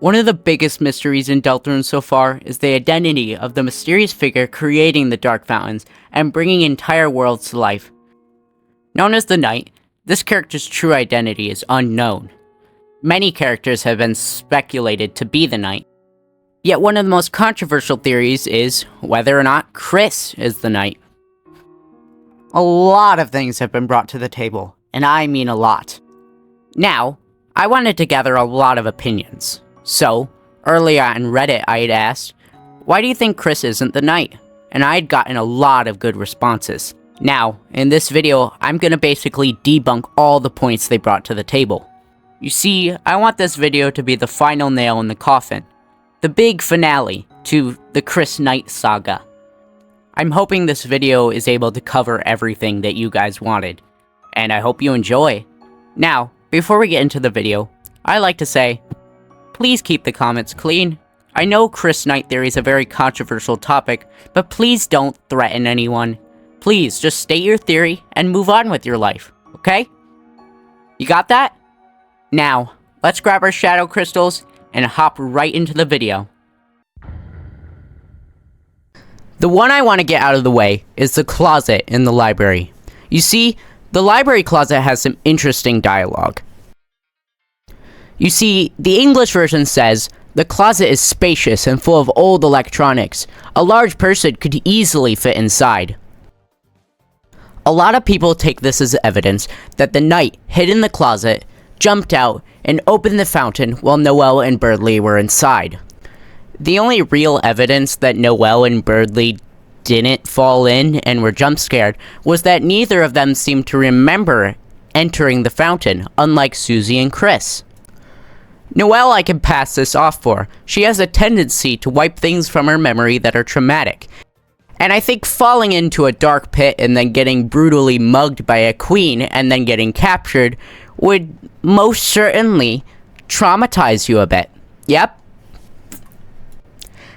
One of the biggest mysteries in Deltarune so far is the identity of the mysterious figure creating the Dark Fountains and bringing entire worlds to life. Known as the Knight, this character's true identity is unknown. Many characters have been speculated to be the Knight. Yet one of the most controversial theories is whether or not Kris is the Knight. A lot of things have been brought to the table, and I mean a lot. Now, I wanted to gather a lot of opinions. So, earlier on Reddit I had asked, why do you think Kris isn't the Knight? And I had gotten a lot of good responses. Now, in this video, I'm gonna basically debunk all the points they brought to the table. You see, I want this video to be the final nail in the coffin. The big finale to the Kris Knight saga. I'm hoping this video is able to cover everything that you guys wanted. And I hope you enjoy. Now, before we get into the video, I like to say, please keep the comments clean. I know Kris Knight theory is a very controversial topic, but please don't threaten anyone. Please, just state your theory and move on with your life, okay? You got that? Now, let's grab our shadow crystals and hop right into the video. The one I want to get out of the way is the closet in the library. You see, the library closet has some interesting dialogue. You see, the English version says, the closet is spacious and full of old electronics. A large person could easily fit inside. A lot of people take this as evidence that the Knight hid in the closet, jumped out, and opened the fountain while Noelle and Birdley were inside. The only real evidence that Noelle and Birdley didn't fall in and were jump scared was that neither of them seemed to remember entering the fountain, unlike Susie and Kris. Noelle I can pass this off for. She has a tendency to wipe things from her memory that are traumatic. And I think falling into a dark pit and then getting brutally mugged by a queen and then getting captured would most certainly traumatize you a bit. Yep.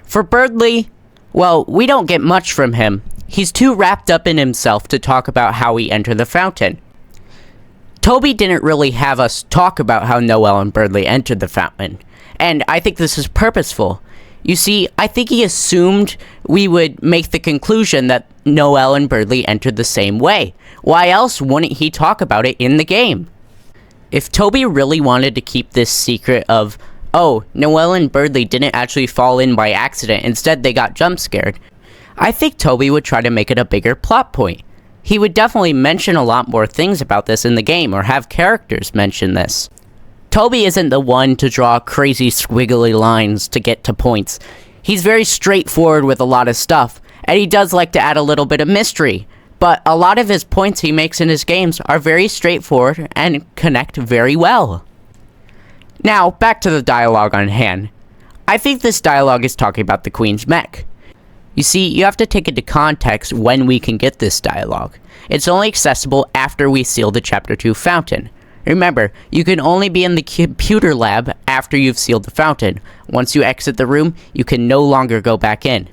For Birdley, well, we don't get much from him. He's too wrapped up in himself to talk about how he entered the fountain. Toby didn't really have us talk about how Noelle and Birdley entered the fountain, and I think this is purposeful. You see, I think he assumed we would make the conclusion that Noelle and Birdley entered the same way. Why else wouldn't he talk about it in the game? If Toby really wanted to keep this secret of, oh, Noelle and Birdley didn't actually fall in by accident, instead they got jump scared, I think Toby would try to make it a bigger plot point. He would definitely mention a lot more things about this in the game, or have characters mention this. Toby isn't the one to draw crazy squiggly lines to get to points. He's very straightforward with a lot of stuff, and he does like to add a little bit of mystery. But a lot of his points he makes in his games are very straightforward and connect very well. Now, back to the dialogue on hand. I think this dialogue is talking about the Queen's mech. You see, you have to take into context when we can get this dialogue. It's only accessible after we seal the Chapter 2 fountain. Remember, you can only be in the computer lab after you've sealed the fountain. Once you exit the room, you can no longer go back in.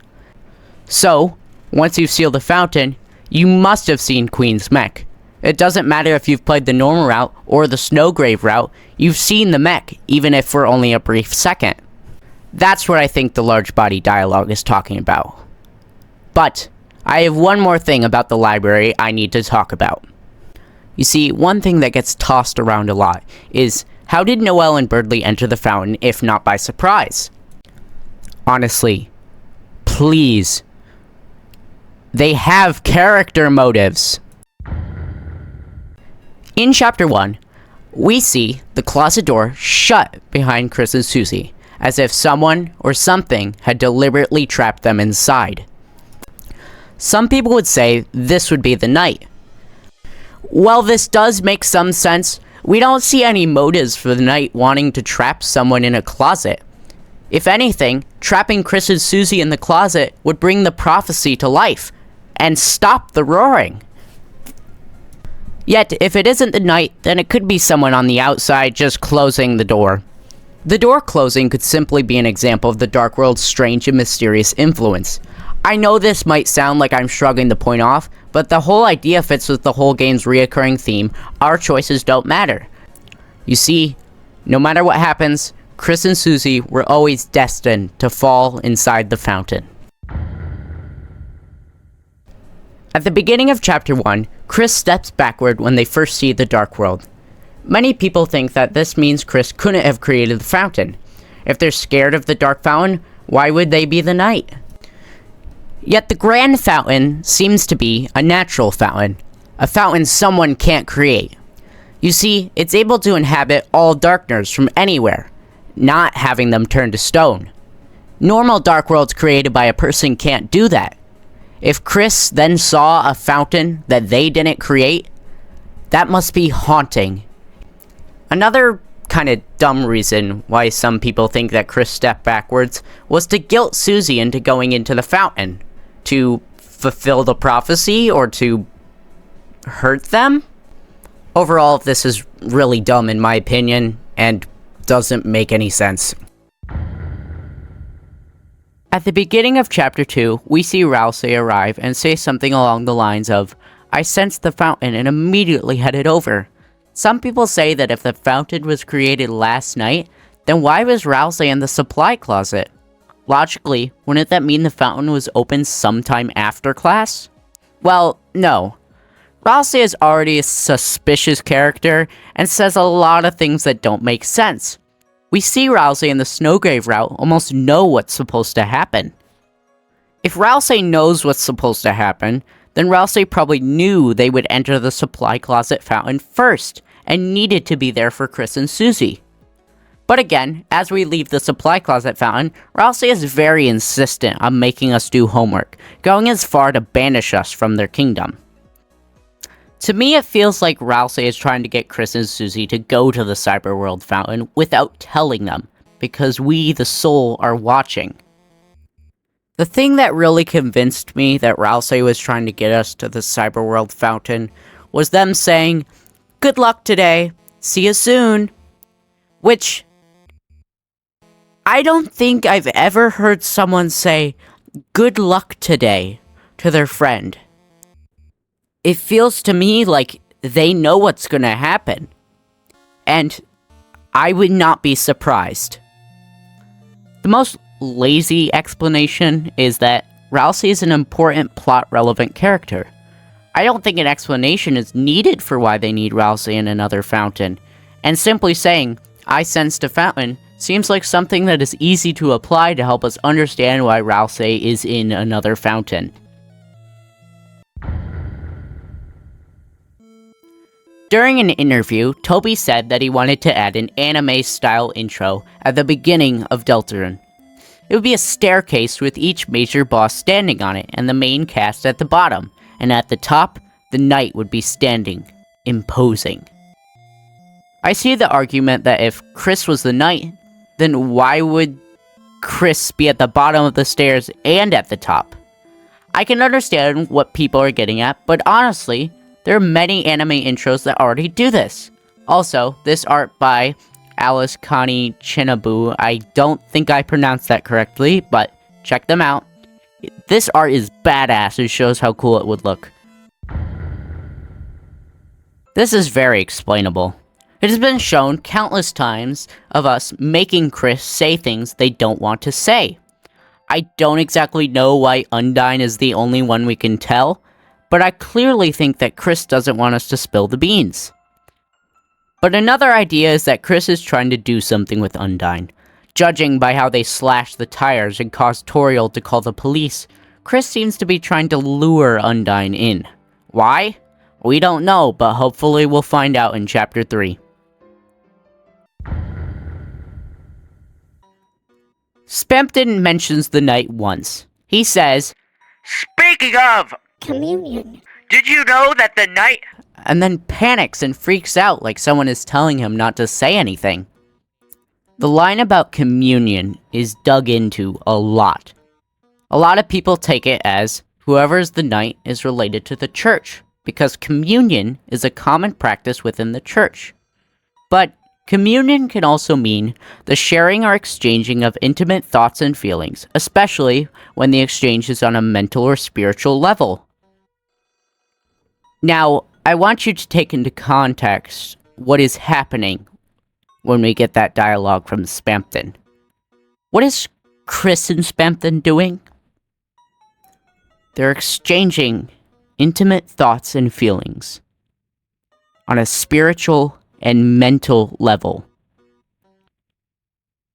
So, once you've sealed the fountain, you must have seen Queen's mech. It doesn't matter if you've played the normal route or the Snowgrave route, you've seen the mech, even if for only a brief second. That's what I think the large body dialogue is talking about. But, I have one more thing about the library I need to talk about. You see, one thing that gets tossed around a lot is, how did Noelle and Birdley enter the fountain if not by surprise? Honestly, please. They have character motives. In Chapter 1, we see the closet door shut behind Kris and Susie, as if someone or something had deliberately trapped them inside. Some people would say this would be the Knight. While this does make some sense, we don't see any motives for the Knight wanting to trap someone in a closet. If anything, trapping Kris and Susie in the closet would bring the prophecy to life, and stop the roaring. Yet, if it isn't the Knight, then it could be someone on the outside just closing the door. The door closing could simply be an example of the Dark World's strange and mysterious influence. I know this might sound like I'm shrugging the point off, but the whole idea fits with the whole game's reoccurring theme, our choices don't matter. You see, no matter what happens, Kris and Susie were always destined to fall inside the fountain. At the beginning of Chapter 1, Kris steps backward when they first see the Dark World. Many people think that this means Kris couldn't have created the fountain. If they're scared of the Dark Fountain, why would they be the Knight? Yet the Grand Fountain seems to be a natural fountain, a fountain someone can't create. You see, it's able to inhabit all darkness from anywhere, not having them turn to stone. Normal Dark Worlds created by a person can't do that. If Kris then saw a fountain that they didn't create, that must be haunting. Another kind of dumb reason why some people think that Kris stepped backwards was to guilt Susie into going into the fountain. To fulfill the prophecy or to hurt them? Overall, this is really dumb in my opinion and doesn't make any sense. At the beginning of Chapter 2, we see Ralsei arrive and say something along the lines of, "I sensed the fountain and immediately headed over." Some people say that if the fountain was created last night, then why was Ralsei in the supply closet? Logically, wouldn't that mean the fountain was open sometime after class? Well, no. Ralsei is already a suspicious character and says a lot of things that don't make sense. We see Ralsei in the Snowgrave route almost know what's supposed to happen. If Ralsei knows what's supposed to happen, then Ralsei probably knew they would enter the supply closet fountain first, and needed to be there for Kris and Susie. But again, as we leave the supply closet fountain, Ralsei is very insistent on making us do homework, going as far to banish us from their kingdom. To me, it feels like Ralsei is trying to get Kris and Susie to go to the Cyberworld fountain without telling them, because we, the soul, are watching. The thing that really convinced me that Ralsei was trying to get us to the Cyberworld fountain was them saying, "Good luck today, see you soon," which I don't think I've ever heard someone say, "Good luck today," to their friend. It feels to me like they know what's gonna happen. And I would not be surprised. The most lazy explanation is that Ralsei is an important plot-relevant character. I don't think an explanation is needed for why they need Ralsei in another fountain. And simply saying, "I sensed a fountain," seems like something that is easy to apply to help us understand why Ralsei is in another fountain. During an interview, Toby said that he wanted to add an anime-style intro at the beginning of Deltarune. It would be a staircase with each major boss standing on it and the main cast at the bottom, and at the top, the knight would be standing, imposing. I see the argument that if Kris was the knight, then why would Kris be at the bottom of the stairs and at the top? I can understand what people are getting at, but honestly, there are many anime intros that already do this. Also, this art by Alice Connie Chinabu, I don't think I pronounced that correctly, but check them out. This art is badass and shows how cool it would look. This is very explainable. It has been shown countless times of us making Kris say things they don't want to say. I don't exactly know why Undyne is the only one we can tell, but I clearly think that Kris doesn't want us to spill the beans. But another idea is that Kris is trying to do something with Undyne. Judging by how they slash the tires and cause Toriel to call the police, Kris seems to be trying to lure Undyne in. Why? We don't know, but hopefully we'll find out in Chapter 3. Spamton mentions the knight once. He says, "Speaking of communion, did you know that the knight..." And then panics and freaks out like someone is telling him not to say anything. The line about communion is dug into a lot. A lot of people take it as whoever is the knight is related to the church, because communion is a common practice within the church. But communion can also mean the sharing or exchanging of intimate thoughts and feelings, especially when the exchange is on a mental or spiritual level. Now, I want you to take into context what is happening when we get that dialogue from Spamton. What is Kris and Spamton doing? They're exchanging intimate thoughts and feelings on a spiritual and mental level.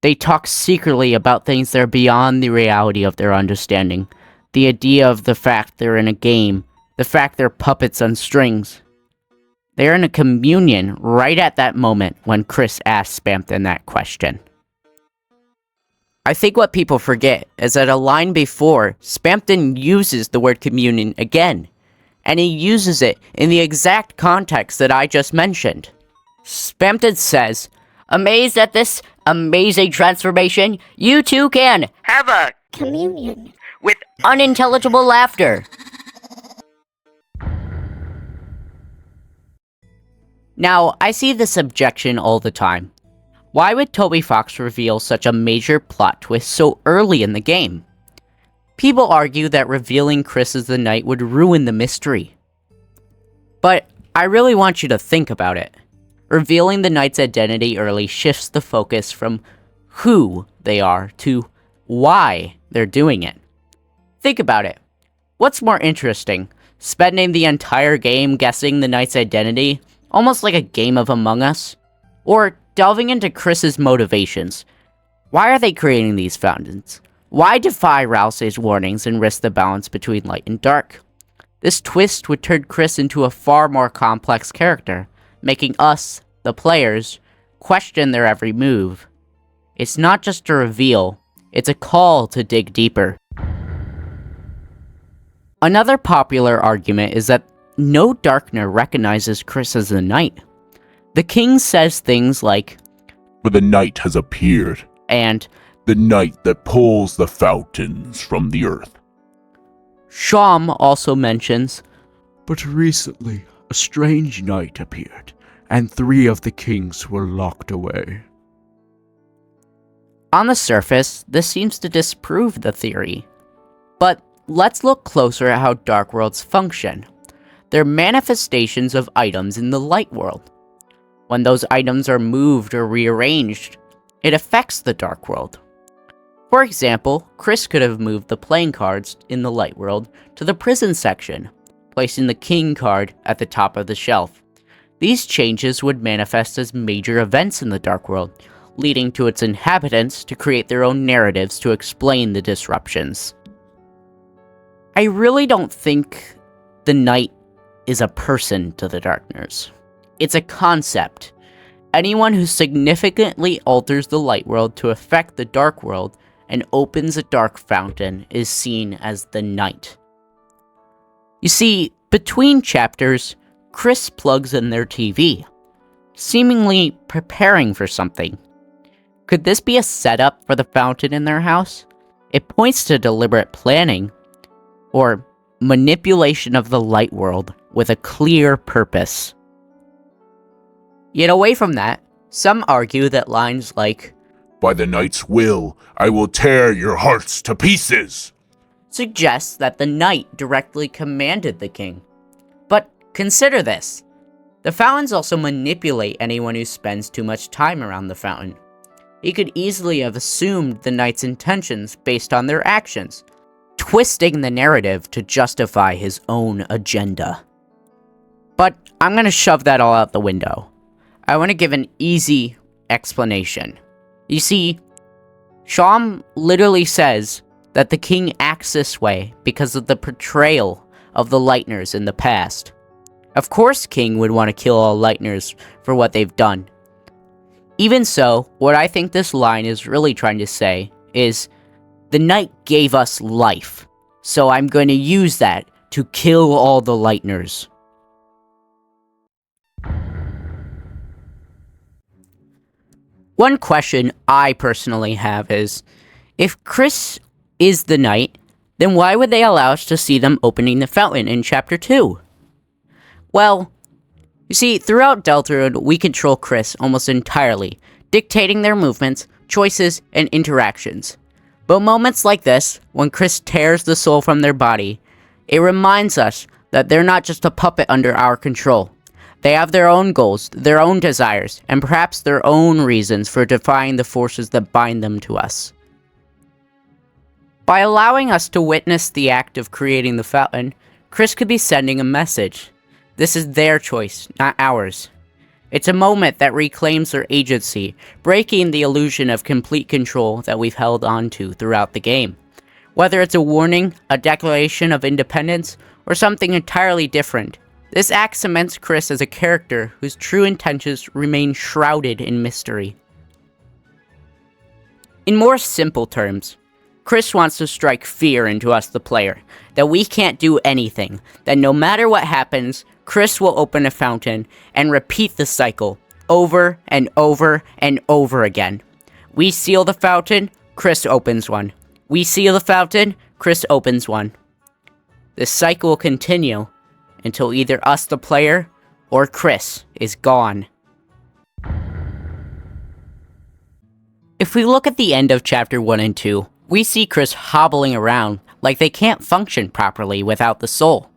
They talk secretly about things that are beyond the reality of their understanding. The idea of the fact they're in a game, the fact they're puppets on strings. They're in a communion right at that moment when Kris asks Spamton that question. I think what people forget is that a line before, Spamton uses the word communion again, and he uses it in the exact context that I just mentioned. Spamton says, "Amazed at this amazing transformation, you too can have a communion with unintelligible laughter." Now, I see this objection all the time. Why would Toby Fox reveal such a major plot twist so early in the game? People argue that revealing Kris as the Knight would ruin the mystery. But I really want you to think about it. Revealing the Knight's identity early shifts the focus from who they are to why they're doing it. Think about it. What's more interesting, spending the entire game guessing the Knight's identity, almost like a game of Among Us? Or delving into Kris's motivations? Why are they creating these fountains? Why defy Ralsei's warnings and risk the balance between light and dark? This twist would turn Kris into a far more complex character, making us, the players, question their every move. It's not just a reveal, it's a call to dig deeper. Another popular argument is that no Darkner recognizes Kris as the Knight. The king says things like, "For the Knight has appeared, and the Knight that pulls the fountains from the earth." Sham also mentions, "But recently, a strange knight appeared, and 3 of the kings were locked away." On the surface, this seems to disprove the theory. But let's look closer at how dark worlds function. They're manifestations of items in the light world. When those items are moved or rearranged, it affects the dark world. For example, Kris could have moved the playing cards in the light world to the prison section, placing the king card at the top of the shelf. These changes would manifest as major events in the dark world, leading to its inhabitants to create their own narratives to explain the disruptions. I really don't think the Knight is a person to the Darkners. It's a concept. Anyone who significantly alters the light world to affect the dark world and opens a dark fountain is seen as the Knight. You see, between chapters, Kris plugs in their TV, seemingly preparing for something. Could this be a setup for the fountain in their house? It points to deliberate planning, or manipulation of the light world with a clear purpose. Yet away from that, some argue that lines like, "By the Knight's will, I will tear your hearts to pieces," suggests that the Knight directly commanded the king. But consider this. The fountains also manipulate anyone who spends too much time around the fountain. He could easily have assumed the Knight's intentions based on their actions, twisting the narrative to justify his own agenda. But I'm going to shove that all out the window. I want to give an easy explanation. You see, Sham literally says that the king acts this way because of the portrayal of the Lightners in the past. Of course King would want to kill all Lightners for what they've done. Even so, what I think this line is really trying to say is, the Knight gave us life, so I'm going to use that to kill all the Lightners. One question I personally have is, if Kris is the Knight, then why would they allow us to see them opening the fountain in Chapter 2? Well, you see, throughout Deltarune, we control Kris almost entirely, dictating their movements, choices, and interactions. But moments like this, when Kris tears the soul from their body, it reminds us that they're not just a puppet under our control. They have their own goals, their own desires, and perhaps their own reasons for defying the forces that bind them to us. By allowing us to witness the act of creating the fountain, Kris could be sending a message. This is their choice, not ours. It's a moment that reclaims their agency, breaking the illusion of complete control that we've held on to throughout the game. Whether it's a warning, a declaration of independence, or something entirely different, this act cements Kris as a character whose true intentions remain shrouded in mystery. In more simple terms, Kris wants to strike fear into us, the player, that we can't do anything, that no matter what happens, Kris will open a fountain and repeat the cycle over and over and over again. We seal the fountain, Kris opens one. We seal the fountain, Kris opens one. This cycle will continue until either us, the player, or Kris is gone. If we look at the end of Chapter 1 and 2, we see Kris hobbling around like they can't function properly without the soul.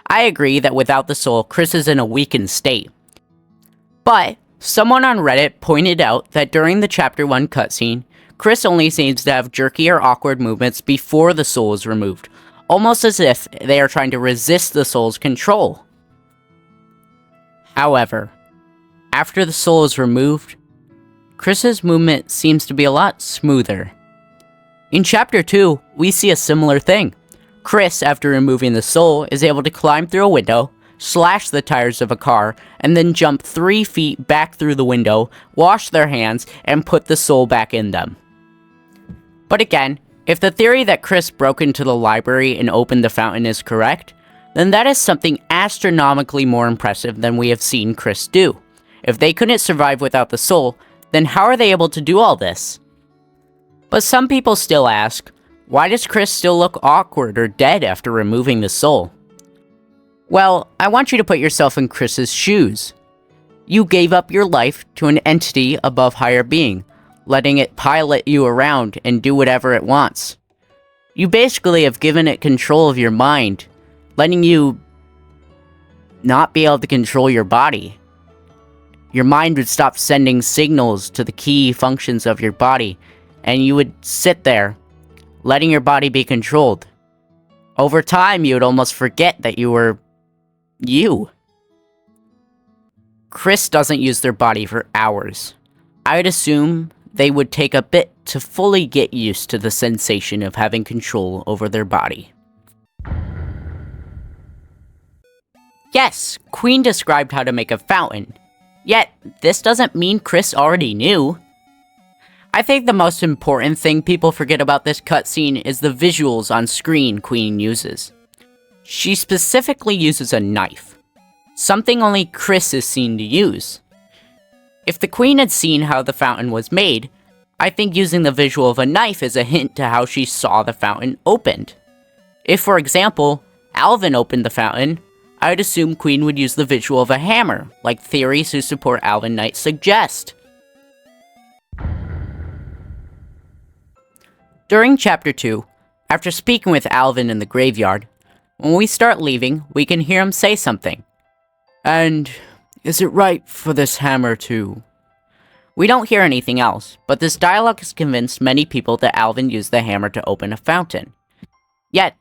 I agree that without the soul, Kris is in a weakened state. But someone on Reddit pointed out that during the Chapter 1 cutscene, Kris only seems to have jerky or awkward movements before the soul is removed, almost as if they are trying to resist the soul's control. However, after the soul is removed, Kris's movement seems to be a lot smoother. In Chapter 2, we see a similar thing. Kris, after removing the soul, is able to climb through a window, slash the tires of a car, and then jump 3 feet back through the window, wash their hands, and put the soul back in them. But again, if the theory that Kris broke into the library and opened the fountain is correct, then that is something astronomically more impressive than we have seen Kris do. If they couldn't survive without the soul, then how are they able to do all this? But some people still ask, why does Kris still look awkward or dead after removing the soul? Well, I want you to put yourself in Kris's shoes. You gave up your life to an entity above higher being, letting it pilot you around and do whatever it wants. You basically have given it control of your mind, letting you not be able to control your body. Your mind would stop sending signals to the key functions of your body, and you would sit there, letting your body be controlled. Over time, you would almost forget that you were you. Kris doesn't use their body for hours. I would assume they would take a bit to fully get used to the sensation of having control over their body. Yes, Queen described how to make a fountain. Yet, this doesn't mean Kris already knew. I think the most important thing people forget about this cutscene is the visuals on screen Queen uses. She specifically uses a knife, something only Kris is seen to use. If the Queen had seen how the fountain was made, I think using the visual of a knife is a hint to how she saw the fountain opened. If, for example, Alvin opened the fountain, I would assume Queen would use the visual of a hammer, like theories who support Alvin Knight suggest. During Chapter 2, after speaking with Alvin in the graveyard, when we start leaving, we can hear him say something. And is it right for this hammer to... We don't hear anything else, but this dialogue has convinced many people that Alvin used the hammer to open a fountain. Yet,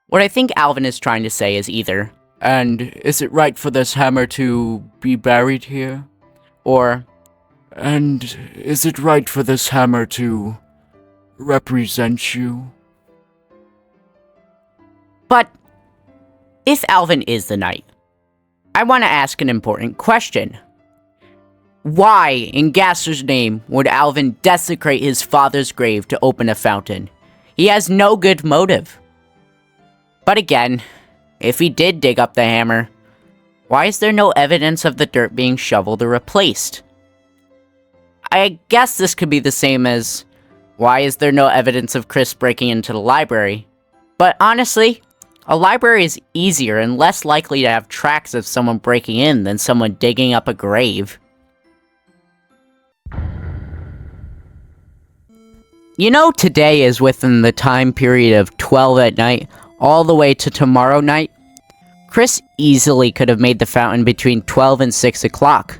what I think Alvin is trying to say is either, and is it right for this hammer to be buried here? Or, and is it right for this hammer to represent you? But, if Alvin is the knight, I want to ask an important question. Why, in Gaster's name, would Alvin desecrate his father's grave to open a fountain? He has no good motive. But again, if he did dig up the hammer, why is there no evidence of the dirt being shoveled or replaced? I guess this could be the same as, why is there no evidence of Kris breaking into the library? But honestly, a library is easier and less likely to have tracks of someone breaking in than someone digging up a grave. You know, today is within the time period of 12 at night all the way to tomorrow night. Kris easily could have made the fountain between 12 and 6 o'clock.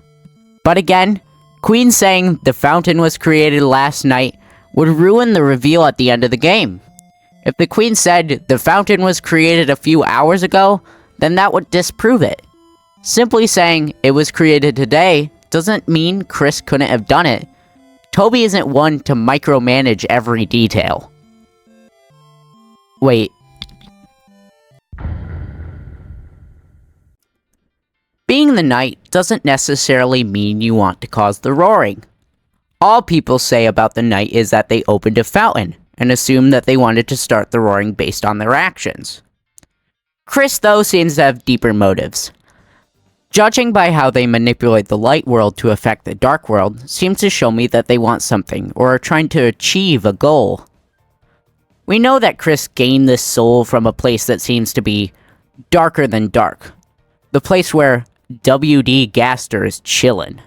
But again, Queen saying the fountain was created last night would ruin the reveal at the end of the game. If the Queen said the fountain was created a few hours ago, then that would disprove it. Simply saying it was created today doesn't mean Kris couldn't have done it. Toby isn't one to micromanage every detail. Wait. Being the knight doesn't necessarily mean you want to cause the roaring. All people say about the knight is that they opened a fountain, and assume that they wanted to start the roaring based on their actions. Kris, though, seems to have deeper motives. Judging by how they manipulate the light world to affect the dark world, seems to show me that they want something, or are trying to achieve a goal. We know that Kris gained this soul from a place that seems to be darker than dark. The place where W.D. Gaster is chillin'.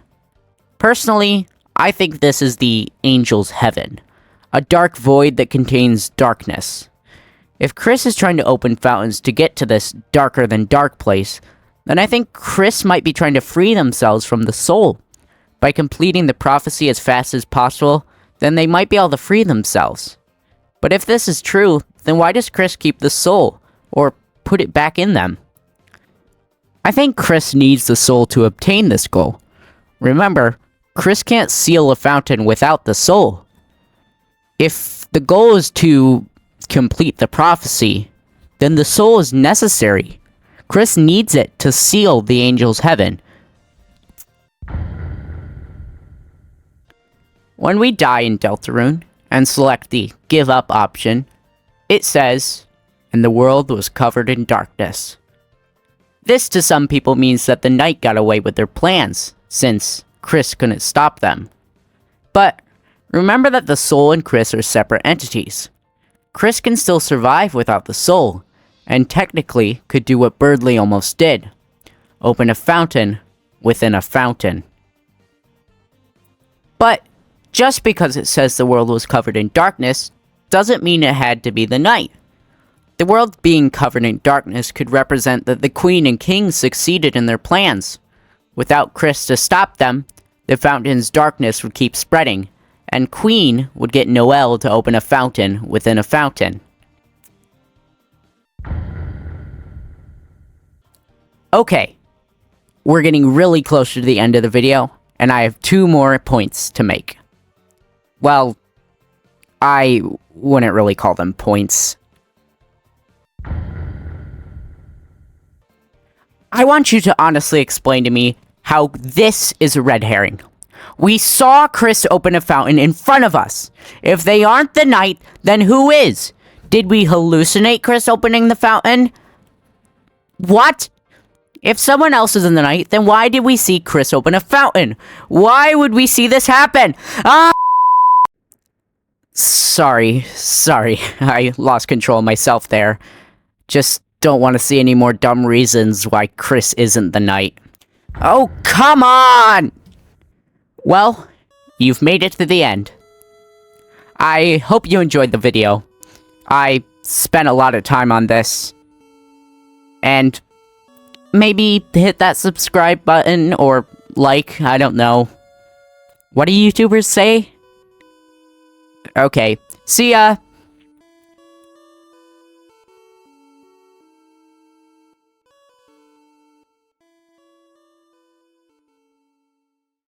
Personally, I think this is the Angel's Heaven. A dark void that contains darkness. If Kris is trying to open fountains to get to this darker than dark place, then I think Kris might be trying to free themselves from the soul. By completing the prophecy as fast as possible, then they might be able to free themselves. But if this is true, then why does Kris keep the soul, or put it back in them? I think Kris needs the soul to obtain this goal. Remember, Kris can't seal a fountain without the soul. If the goal is to complete the prophecy, then the soul is necessary. Kris needs it to seal the Angel's Heaven. When we die in Deltarune, and select the Give Up option, it says, "And the world was covered in darkness." This to some people means that the knight got away with their plans, since Kris couldn't stop them. But remember that the soul and Kris are separate entities. Kris can still survive without the soul, and technically could do what Birdly almost did. Open a fountain within a fountain. But just because it says the world was covered in darkness, doesn't mean it had to be the night. The world being covered in darkness could represent that the Queen and King succeeded in their plans. Without Kris to stop them, the fountain's darkness would keep spreading, and Queen would get Noelle to open a fountain within a fountain. Okay, we're getting really close to the end of the video, and I have 2 more points to make. Well, I wouldn't really call them points. I want you to honestly explain to me how this is a red herring. We saw Kris open a fountain in front of us. If they aren't the knight, then who is? Did we hallucinate Kris opening the fountain? What? If someone else is in the night, then why did we see Kris open a fountain? Why would we see this happen? Sorry, I lost control of myself there. Just don't want to see any more dumb reasons why Kris isn't the knight. Oh, come on! Well, you've made it to the end. I hope you enjoyed the video. I spent a lot of time on this. And maybe hit that subscribe button or like, I don't know. What do YouTubers say? Okay, see ya!